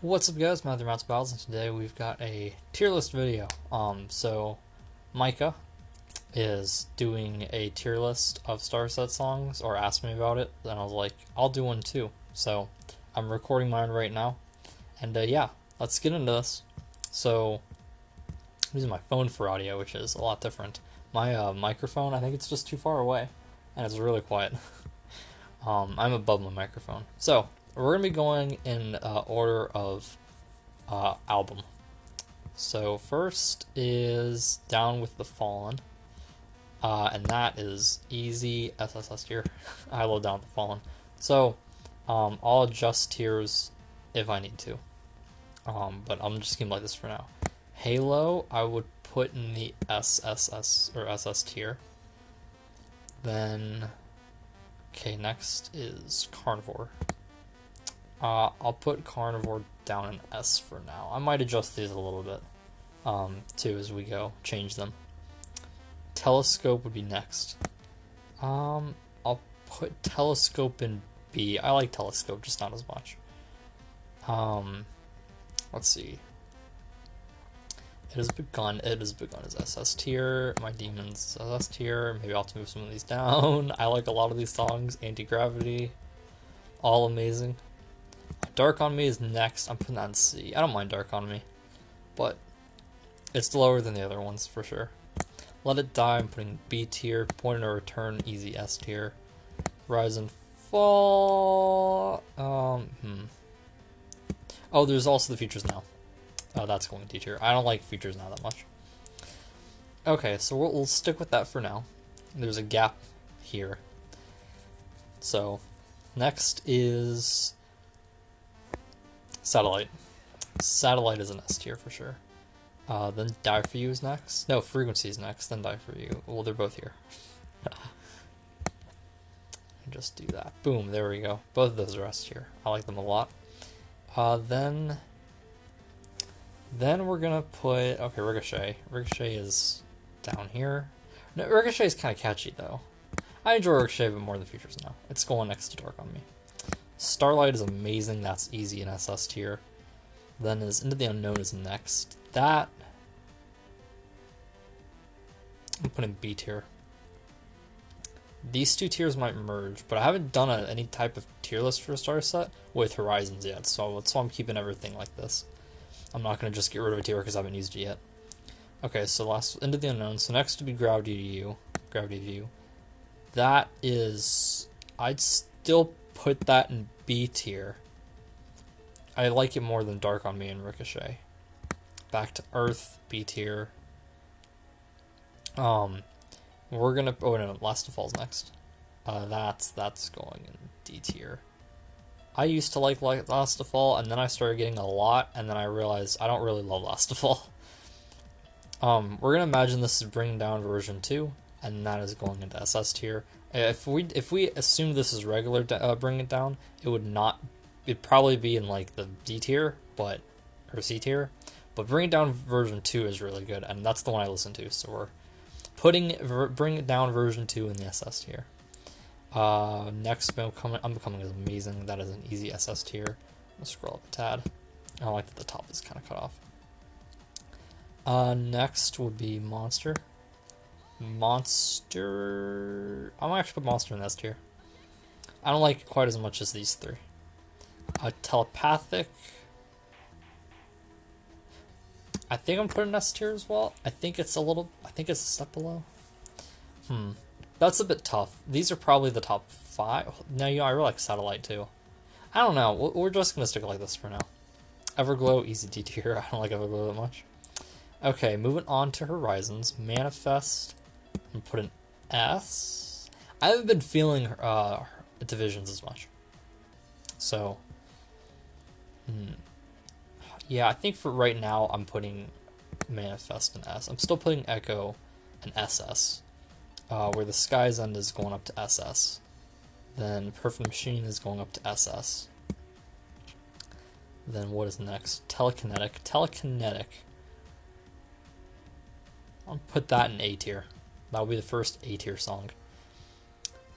What's up, guys? Matthew Mounts Battles, and today we've got a tier list video. So Micah is doing a tier list of Starset songs, or asked me about it, and I was like, I'll do one too. So I'm recording mine right now, and yeah, let's get into this. So I'm using my phone for audio, which is a lot different. My microphone, I think it's just too far away, and it's really quiet. I'm above my microphone. So we're gonna be going in order of album. So first is Down with the Fallen, and that is easy SSS tier. I love Down with the Fallen. So I'll adjust tiers if I need to, but I'm just gonna like this for now. Halo, I would put in the SSS or SS tier. Then, okay, next is Carnivore. I'll put Carnivore down in S for now. I might adjust these a little bit, too, as we go. Change them. Telescope would be next. I'll put Telescope in B. I like Telescope, just not as much. Let's see. It has begun as SS tier. My Demons SS tier. Maybe I'll have to move some of these down. I like a lot of these songs. Anti-Gravity. All amazing. Dark on Me is next. I'm putting that in C. I don't mind Dark on Me, but it's lower than the other ones for sure. Let It Die, I'm putting B tier. Point of No Return, easy S tier. Rise and Fall. Oh, there's also the Futures Now. That's going D tier. I don't like Futures Now that much. Okay, so we'll stick with that for now. There's a gap here. So next is Satellite. Satellite is an S tier for sure. Then Die For You is next. No, Frequency is next, then Die For You. Well, they're both here. Just do that. Boom, there we go. Both of those are S tier. I like them a lot. Then we're gonna put, okay, Ricochet. Ricochet is down here. No, Ricochet is kind of catchy though. I enjoy Ricochet but more than Futures Now. It's going next to Dark on Me. Starlight is amazing. That's easy in SS tier. Then is Into the Unknown is next. That I'm putting B tier. These two tiers might merge, but I haven't done any type of tier list for Starset with Horizons yet, so that's why I'm keeping everything like this. I'm not going to just get rid of a tier because I haven't used it yet. Okay, so last Into the Unknown. So next would be Gravity to You. Gravity to You. That is, I'd still put that in B tier. I like it more than Dark on Me and Ricochet. Back to Earth, B tier. We're gonna, oh no, Last of Fall's next. That's going in D tier. I used to like Last of Fall, and then I started getting a lot, and then I realized I don't really love Last of Fall. We're gonna imagine this is Bring Down version 2, and that is going into SS tier. If we assume this is regular Bring It Down, it'd probably be in like the D tier, or C tier. But Bring It Down version 2 is really good, and that's the one I listen to. So we're putting Bring It Down version 2 in the SS tier. Next, I'm Becoming is amazing. That is an easy SS tier. I'll scroll up a tad. I don't like that the top is kind of cut off. Next would be Monster. Monster. I'm gonna actually put Monster in S tier. I don't like it quite as much as these three. Telepathic. I think I'm putting S tier as well. I think it's a step below. That's a bit tough. These are probably the top 5. No, I really like Satellite too. I don't know. We're just gonna stick like this for now. Everglow, easy D tier. I don't like Everglow that much. Okay, moving on to Horizons. Manifest, I'm putting S. I haven't been feeling Divisions as much. So, yeah, I think for right now I'm putting Manifest in S. I'm still putting Echo in SS. Where the Sky's End is going up to SS. Then Perfect Machine is going up to SS. Then what is next? Telekinetic. Telekinetic. I'll put that in A tier. That will be the first A tier song.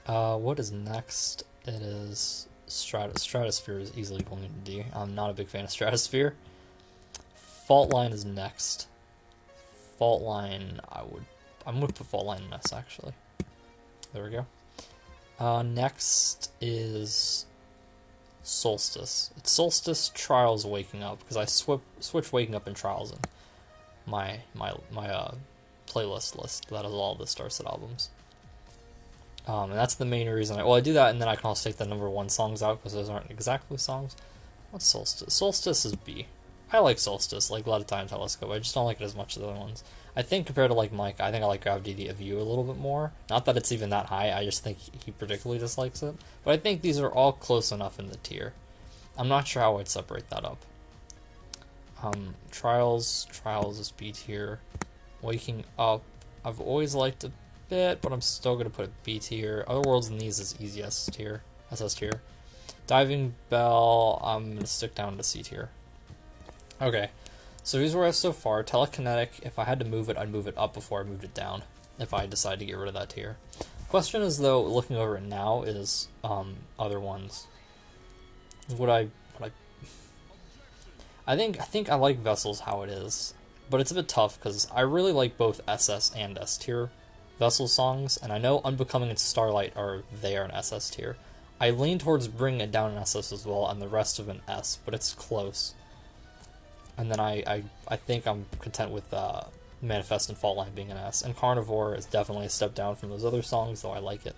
What is next? It is Stratosphere is easily going into D. I'm not a big fan of Stratosphere. Fault Line is next. Fault Line, I'm gonna put Fault Line in S actually. There we go. Next is Solstice. It's Solstice, Trials, Waking Up, because I switch Waking Up and Trials in my playlist list that has all the Starset albums. And that's the main reason I do that, and then I can also take the number 1 songs out because those aren't exactly songs. What's Solstice? Solstice is B. I like Solstice, like Blood of Time Telescope. I just don't like it as much as the other ones. I think compared to like Mike, I think I like Gravity of You a little bit more. Not that it's even that high, I just think he particularly dislikes it. But I think these are all close enough in the tier. I'm not sure how I'd separate that up. Trials is B tier. Waking Up, I've always liked a bit, but I'm still gonna put it B tier. Otherworlds and these is easy SS tier. Diving Bell, I'm gonna stick down to C tier. Okay, so here's where I have so far. Telekinetic, if I had to move it, I'd move it up before I moved it down, if I decide to get rid of that tier. Question is, though, looking over it now, is other ones. I think I like Vessels how it is, but it's a bit tough because I really like both SS and S tier Vessel songs, and I know Unbecoming and Starlight are there in SS tier. I lean towards bringing it down in SS as well, and the rest of an S, but it's close. And then I think I'm content with Manifest and Fault Line being an S. And Carnivore is definitely a step down from those other songs, though I like it.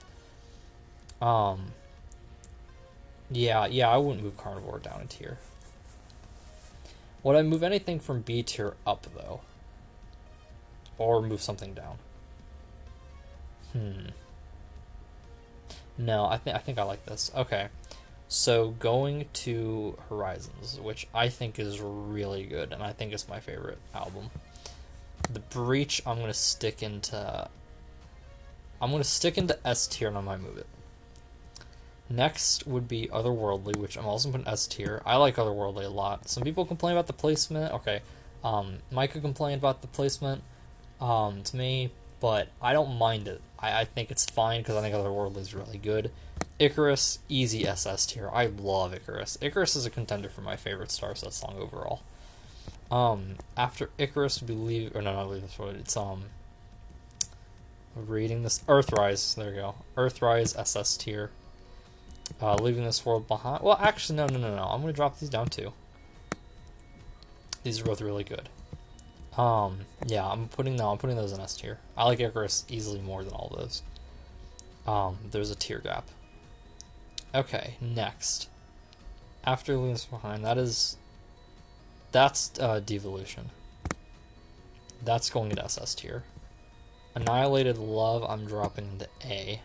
Yeah, I wouldn't move Carnivore down a tier. Would I move anything from B tier up, though? Or move something down? No, I think I like this. Okay. So going to Horizons, which I think is really good, and I think it's my favorite album. The Breach, I'm gonna stick into S tier, and I might move it. Next would be Otherworldly, which I'm also putting S tier. I like Otherworldly a lot. Some people complain about the placement. Okay, Micah complained about the placement to me, but I don't mind it. I think it's fine because I think Otherworldly is really good. Icarus, easy SS tier. I love Icarus. Icarus is a contender for my favorite Starset song overall. After Icarus would be Leave This World. It's reading this Earthrise. There we go. Earthrise SS tier. Leaving This World Behind. Well, actually, no. I'm gonna drop these down too. These are both really good. Yeah, I'm putting those in S tier. I like Icarus easily more than all those. There's a tier gap. Okay, next. After Leaving This Behind, that's Devolution. That's going into SS tier. Annihilated Love, I'm dropping into A.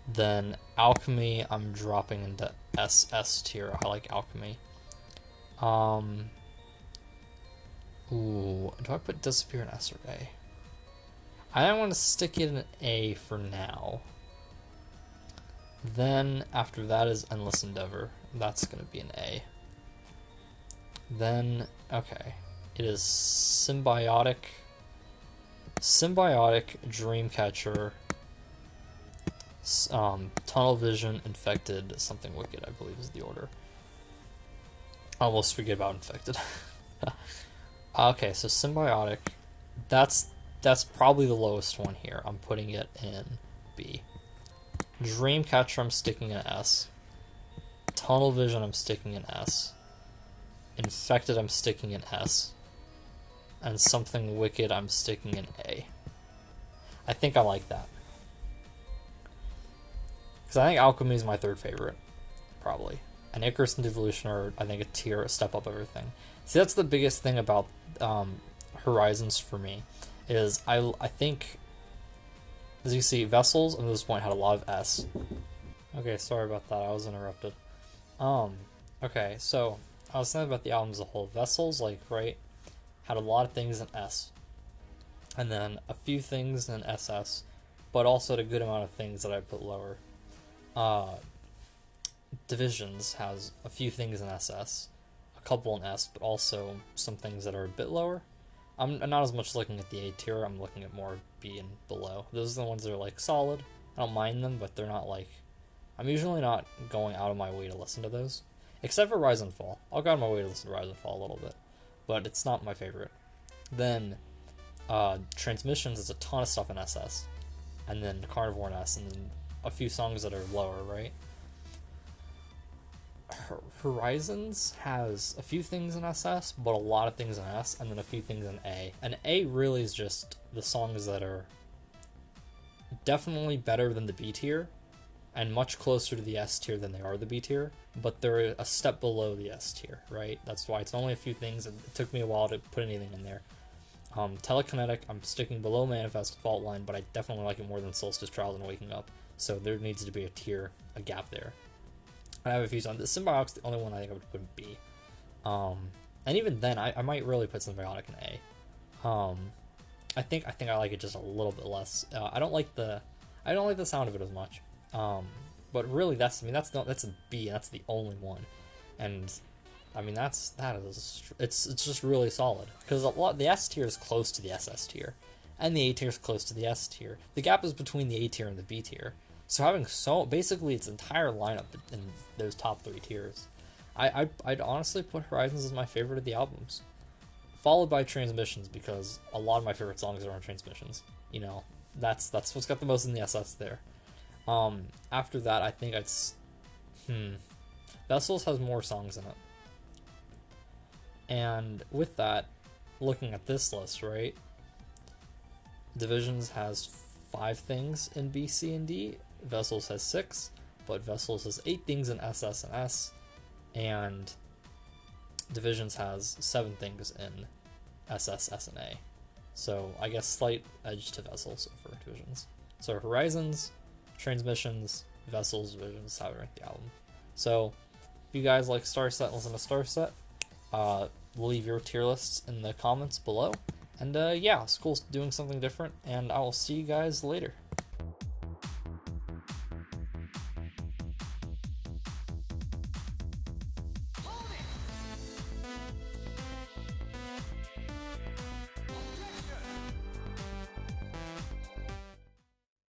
Then Alchemy, I'm dropping into SS tier. I like Alchemy. Ooh, do I put Disappear in S or A? I don't want to stick it in A for now. Then, after that is Endless Endeavor. That's going to be an A. Then, okay. It is Symbiotic, Dreamcatcher, Tunnel Vision, Infected, Something Wicked, I believe is the order. I almost forget about Infected. Okay, so Symbiotic, that's probably the lowest one here. I'm putting it in B. Dreamcatcher, I'm sticking in S. Tunnel Vision, I'm sticking in S. Infected, I'm sticking in S. And Something Wicked, I'm sticking in A. I think I like that. Because I think Alchemy is my third favorite, probably. And Icarus and Devolution are, I think, a step up everything. See, that's the biggest thing about Horizons for me, is I think, as you see, Vessels at this point had a lot of S. Okay, sorry about that, I was interrupted. Okay, so I was thinking about the album as a whole. Vessels, had a lot of things in S. And then a few things in SS, but also a good amount of things that I put lower. Divisions has a few things in SS, a couple in S, but also some things that are a bit lower. I'm not as much looking at the A tier, I'm looking at more B and below. Those are the ones that are solid. I don't mind them, but they're not I'm usually not going out of my way to listen to those, except for Rise and Fall. I'll go out of my way to listen to Rise and Fall a little bit, but it's not my favorite. Then Transmissions is a ton of stuff in SS, and then Carnivore in S, and then a few songs that are lower, right? Horizons has a few things in SS, but a lot of things in S, and then a few things in A. And A really is just the songs that are definitely better than the B tier, and much closer to the S tier than they are the B tier, but they're a step below the S tier, right? That's why it's only a few things, and it took me a while to put anything in there. Telekinetic, I'm sticking below Manifest Fault Line, but I definitely like it more than Solstice, Trials, and Waking Up, so there needs to be a gap there. I have a few songs. The Symbiotic's the only one I think I would put in B. And even then, I might really put Symbiotic in A. I think I like it just a little bit less. I don't like the sound of it as much. But really, that's a B, and that's the only one. And I mean, it's just really solid, because the S tier is close to the SS tier, and the A tier is close to the S tier. The gap is between the A tier and the B tier. So having basically its entire lineup in those top 3 tiers, I'd honestly put Horizons as my favorite of the albums, followed by Transmissions, because a lot of my favorite songs are on Transmissions. You know, that's what's got the most in the SS there. After that, I think Vessels has more songs in it. And with that, looking at this list, right, Divisions has 5 things in B, C, and D. Vessels has 6, but Vessels has 8 things in SS and S, and Divisions has 7 things in SS, S, and A. So I guess slight edge to Vessels over Divisions. So Horizons, Transmissions, Vessels, Divisions, how I rank the album. So if you guys like Starset and listen to Starset, leave your tier lists in the comments below. And yeah, school's doing something different, and I will see you guys later.